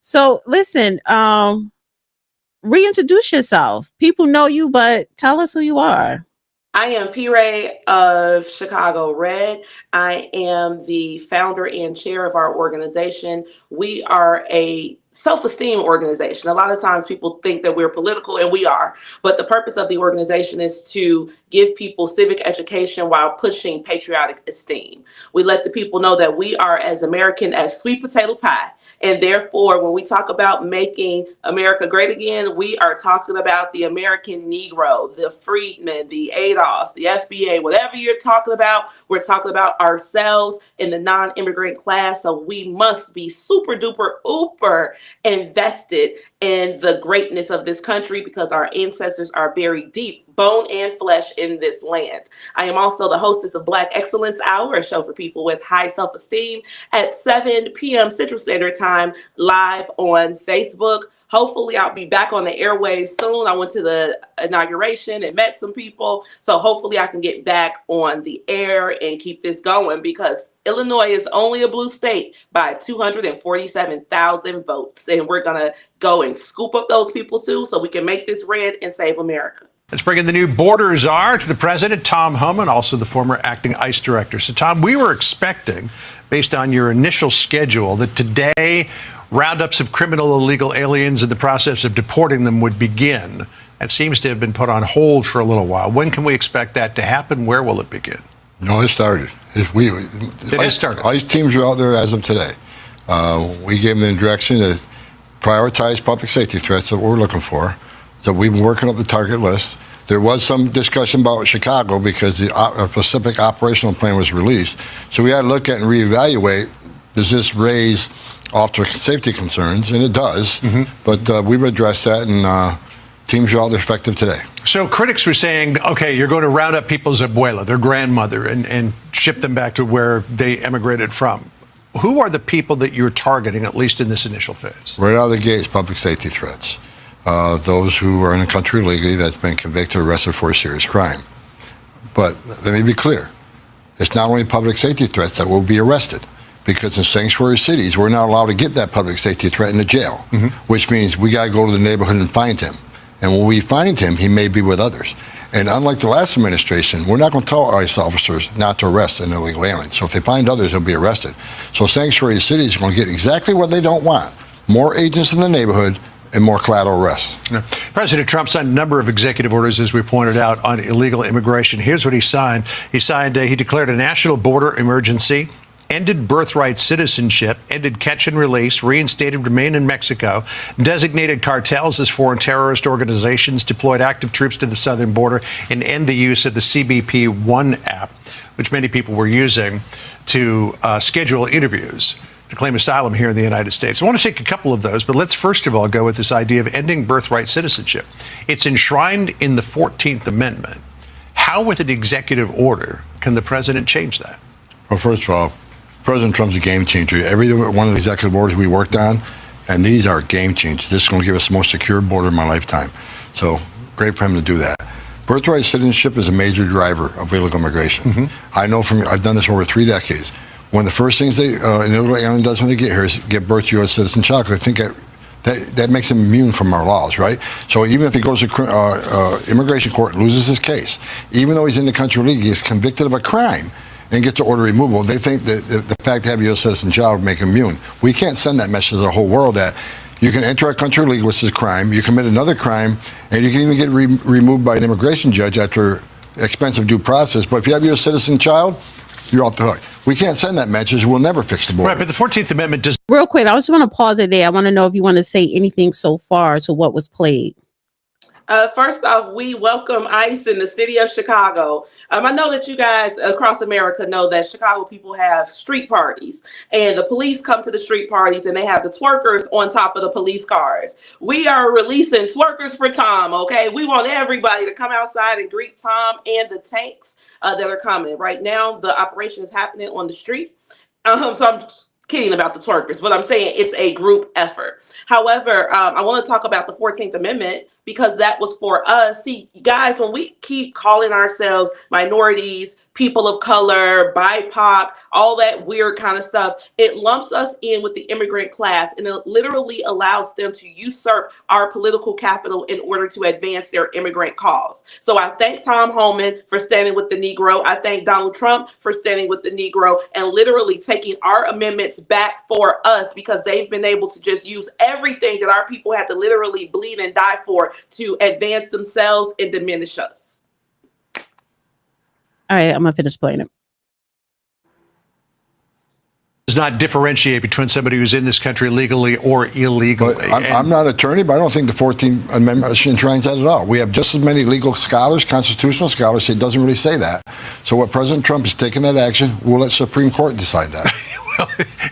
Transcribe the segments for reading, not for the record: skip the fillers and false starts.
So listen, reintroduce yourself. People know you, but tell us who you are. I am P. Ray of Chicago Red. I am the founder and chair of our organization. We are a self-esteem organization. A lot of times people think that we're political, and we are, but the purpose of the organization is to give people civic education while pushing patriotic esteem. We let the people know that we are as American as sweet potato pie. And therefore, when we talk about making America great again, we are talking about the American Negro, the freedmen, the ADOS, the FBA, whatever you're talking about, we're talking about ourselves in the non-immigrant class. So we must be super duper ooper invested in the greatness of this country because our ancestors are buried deep, bone and flesh, in this land. I am also the hostess of Black Excellence Hour, a show for people with high self-esteem at 7 p.m. Central Standard Time, live on Facebook. Hopefully I'll be back on the airwaves soon. I went to the inauguration and met some people. So hopefully I can get back on the air and keep this going, because Illinois is only a blue state by 247,000 votes. And we're going to go and scoop up those people too, so we can make this red and save America. Let's bring in the new border czar to the president, Tom Homan, also the former acting ICE director. So, Tom, we were expecting, based on your initial schedule, that today roundups of criminal illegal aliens and the process of deporting them would begin. That seems to have been put on hold for a little while. When can we expect that to happen? Where will it begin? No, it started. It has started. ICE teams are out there as of today. We gave them the direction to prioritize public safety threats that we're looking for. So we've been working up the target list. There was some discussion about Chicago because the Pacific operational plan was released. So we had to look at and reevaluate, does this raise officer safety concerns? And it does. But we've addressed that, and teams are out there effective today. So critics were saying, okay, you're going to round up people's abuela, their grandmother, and ship them back to where they emigrated from. Who are the people that you're targeting, at least in this initial phase? Right out of the gates, public safety threats. Those who are in the country illegally that's been convicted or arrested for a serious crime. But let me be clear. It's not only public safety threats that will be arrested, because in sanctuary cities, we're not allowed to get that public safety threat in the jail, which means we got to go to the neighborhood and find him. And when we find him, he may be with others. And unlike the last administration, we're not going to tell ICE officers not to arrest an illegal alien. So if they find others, they'll be arrested. So sanctuary cities are going to get exactly what they don't want: more agents in the neighborhood and more collateral arrests. President Trump signed a number of executive orders, as we pointed out, on illegal immigration. Here's what he signed. He declared a national border emergency, ended birthright citizenship, ended catch and release, reinstated remain in Mexico, designated cartels as foreign terrorist organizations, deployed active troops to the southern border, and end the use of the CBP One app, which many people were using to schedule interviews to claim asylum here in the United States. I want to take a couple of those, but let's first of all go with this idea of ending birthright citizenship. It's enshrined in the 14th Amendment. How, with an executive order, can the president change that? Well, first of all, President Trump's a game changer. Every one of the executive orders we worked on, and these are game changers. This is going to give us the most secure border in my lifetime. So great for him to do that. Birthright citizenship is a major driver of illegal immigration. I know I've done this over 3 decades. One of the first things an illegal alien does when they get here is get birth to U.S. citizen child. I think that makes him immune from our laws, right? So even if he goes to immigration court and loses his case, even though he's in the country illegally, he's convicted of a crime and gets to order removal, they think that the fact to have a U.S. citizen child would make him immune. We can't send that message to the whole world that you can enter our country illegally, which is a crime, you commit another crime, and you can even get removed by an immigration judge after expensive due process. But if you have a U.S. citizen child, you're off the hook. We can't send that message. We'll never fix the border. Right, but the 14th Amendment does. Real quick, I just want to pause it there. I want to know if you want to say anything so far to what was played. First off, we welcome ICE in the city of Chicago. I know that you guys across America know that Chicago people have street parties, and the police come to the street parties and they have the twerkers on top of the police cars. We are releasing twerkers for Tom, okay? We want everybody to come outside and greet Tom and the tanks that are coming. Right now, the operation is happening on the street. So I'm kidding about the twerkers, but I'm saying it's a group effort. However, I want to talk about the 14th Amendment. because that was for us. See, guys, when we keep calling ourselves minorities, people of color, BIPOC, all that weird kind of stuff, it lumps us in with the immigrant class, and it literally allows them to usurp our political capital in order to advance their immigrant cause. So I thank Tom Homan for standing with the Negro. I thank Donald Trump for standing with the Negro and literally taking our amendments back for us, because they've been able to just use everything that our people had to literally bleed and die for to advance themselves and diminish us. All right, I'm gonna finish playing it. Does not differentiate between somebody who's in this country legally or illegally. But I'm not an attorney, but I don't think the 14th Amendment enshrines that at all. We have just as many legal scholars, constitutional scholars, say it doesn't really say that. So what President Trump is taking that action, we'll let Supreme Court decide that.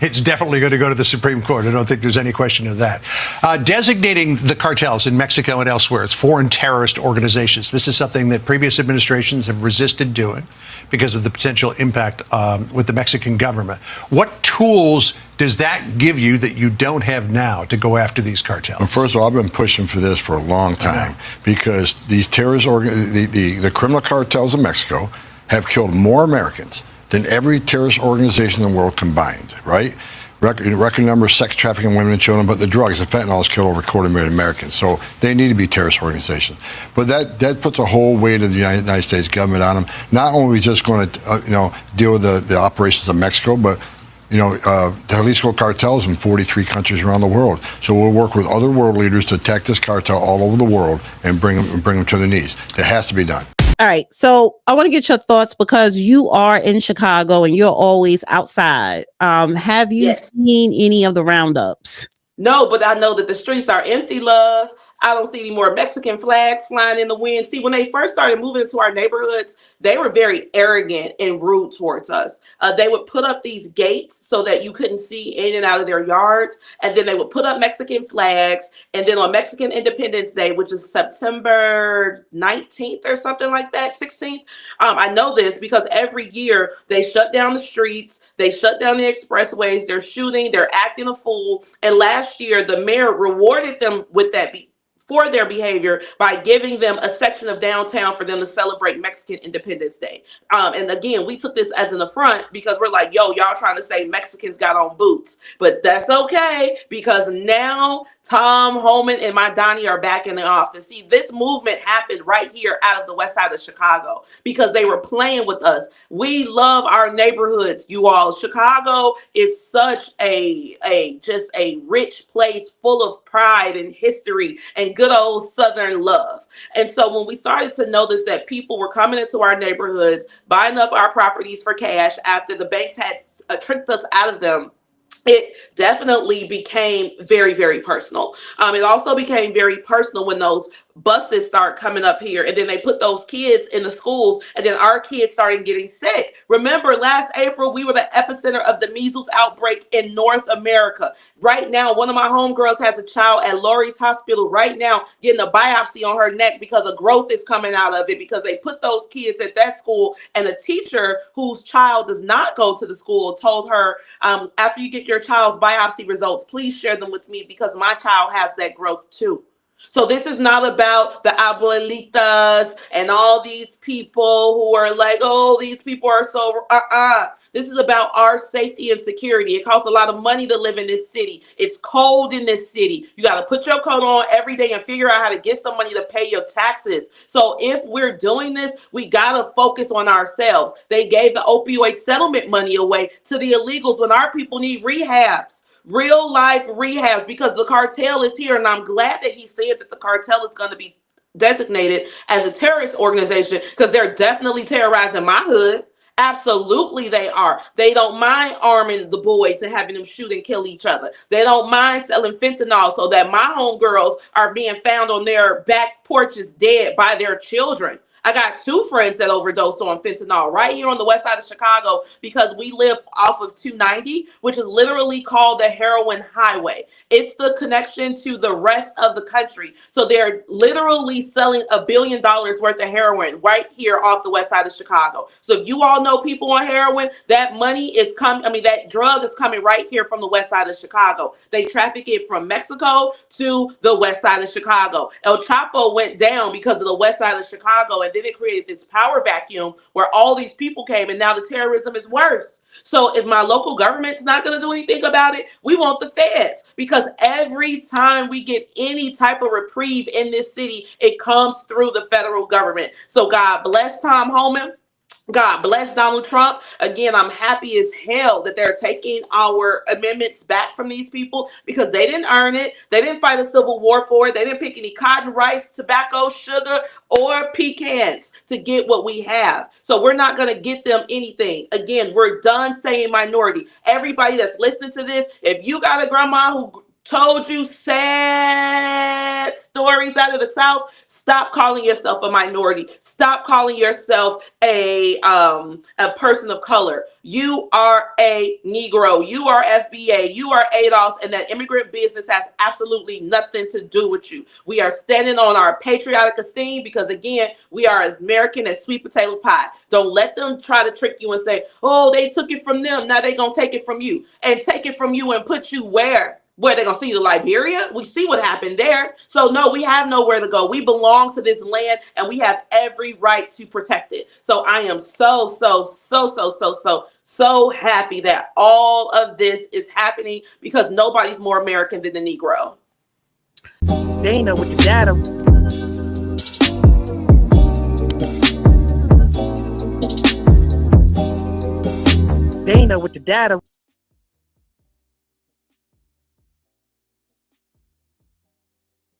It's definitely going to go to the Supreme Court. I don't think there's any question of that. Designating the cartels in Mexico and elsewhere as foreign terrorist organizations. This is something that previous administrations have resisted doing because of the potential impact with the Mexican government. What tools does that give you that you don't have now to go after these cartels? Well, first of all, I've been pushing for this for a long time because these terrorist the criminal cartels in Mexico have killed more Americans than every terrorist organization in the world combined, right? Record number of sex trafficking women and children, but the drugs, the fentanyl has killed over 250,000 Americans. So they need to be terrorist organizations. But that puts a whole weight of the United States government on them. Not only are we just going to deal with the operations of Mexico, but the Jalisco cartels in 43 countries around the world. So we'll work with other world leaders to attack this cartel all over the world and bring them to their knees. It has to be done. All right. So I want to get your thoughts because you are in Chicago and you're always outside. Have you seen any of the roundups? No, but I know that the streets are empty, love. I don't see any more Mexican flags flying in the wind. See, when they first started moving into our neighborhoods, they were very arrogant and rude towards us. They would put up these gates so that you couldn't see in and out of their yards. And then they would put up Mexican flags. And then on Mexican Independence Day, which is September 19th or something like that, 16th. I know this because every year they shut down the streets. They shut down the expressways. They're shooting. They're acting a fool. And last year, the mayor rewarded them with that for their behavior by giving them a section of downtown for them to celebrate Mexican Independence Day. And again, we took this as an affront because we're like, yo, y'all trying to say Mexicans got on boots. But that's okay because now Tom Homan and my Donnie are back in the office. See, this movement happened right here out of the west side of Chicago because they were playing with us. We love our neighborhoods, you all. Chicago is such just a rich place full of pride and history and good old Southern love. And so when we started to notice that people were coming into our neighborhoods, buying up our properties for cash after the banks had tricked us out of them, it definitely became very, very personal. It also became very personal when those buses start coming up here and then they put those kids in the schools and then our kids started getting sick. Remember last April, we were the epicenter of the measles outbreak in North America. Right now, one of my homegirls has a child at Lurie's Hospital right now getting a biopsy on her neck because a growth is coming out of it because they put those kids at that school, and a teacher whose child does not go to the school told her, after you get your child's biopsy results, please share them with me because my child has that growth too. So this is not about the abuelitas and all these people who are like, oh, these people are so, This is about our safety and security. It costs a lot of money to live in this city. It's cold in this city. You got to put your coat on every day and figure out how to get some money to pay your taxes. So if we're doing this, we got to focus on ourselves. They gave the opioid settlement money away to the illegals when our people need rehabs. Real life rehabs, because the cartel is here. And I'm glad that he said that the cartel is going to be designated as a terrorist organization because they're definitely terrorizing my hood. Absolutely they are. They don't mind arming the boys and having them shoot and kill each other. They don't mind selling fentanyl so that my homegirls are being found on their back porches dead by their children. I got 2 friends that overdosed on fentanyl right here on the west side of Chicago because we live off of 290, which is literally called the heroin highway. It's the connection to the rest of the country. So they're literally selling $1 billion worth of heroin right here off the west side of Chicago. So if you all know people on heroin, that money is coming, that drug is coming right here from the west side of Chicago. They traffic it from Mexico to the west side of Chicago. El Chapo went down because of the west side of Chicago, and then it created this power vacuum where all these people came, and now the terrorism is worse. So if my local government's not going to do anything about it, we want the feds, because every time we get any type of reprieve in this city, it comes through the federal government. So God bless Tom Homan. God bless Donald Trump. Again, I'm happy as hell that they're taking our amendments back from these people because they didn't earn it. They didn't fight a civil war for it. They didn't pick any cotton, rice, tobacco, sugar, or pecans to get what we have. So we're not going to get them anything. Again, we're done saying minority. Everybody that's listening to this, if you got a grandma who told you sad stories out of the South, stop calling yourself a minority. Stop calling yourself a person of color. You are a Negro. You are FBA. You are ADOS, and that immigrant business has absolutely nothing to do with you. We are standing on our patriotic esteem because, again, we are as American as sweet potato pie. Don't let them try to trick you and say, oh, they took it from them. Now they're going to take it from you. And take it from you and put you where? Where they're going to see you to Liberia? We see what happened there. So no, we have nowhere to go. We belong to this land and we have every right to protect it. So I am so happy that all of this is happening because nobody's more American than the Negro. Dana with the data. Dana with the data.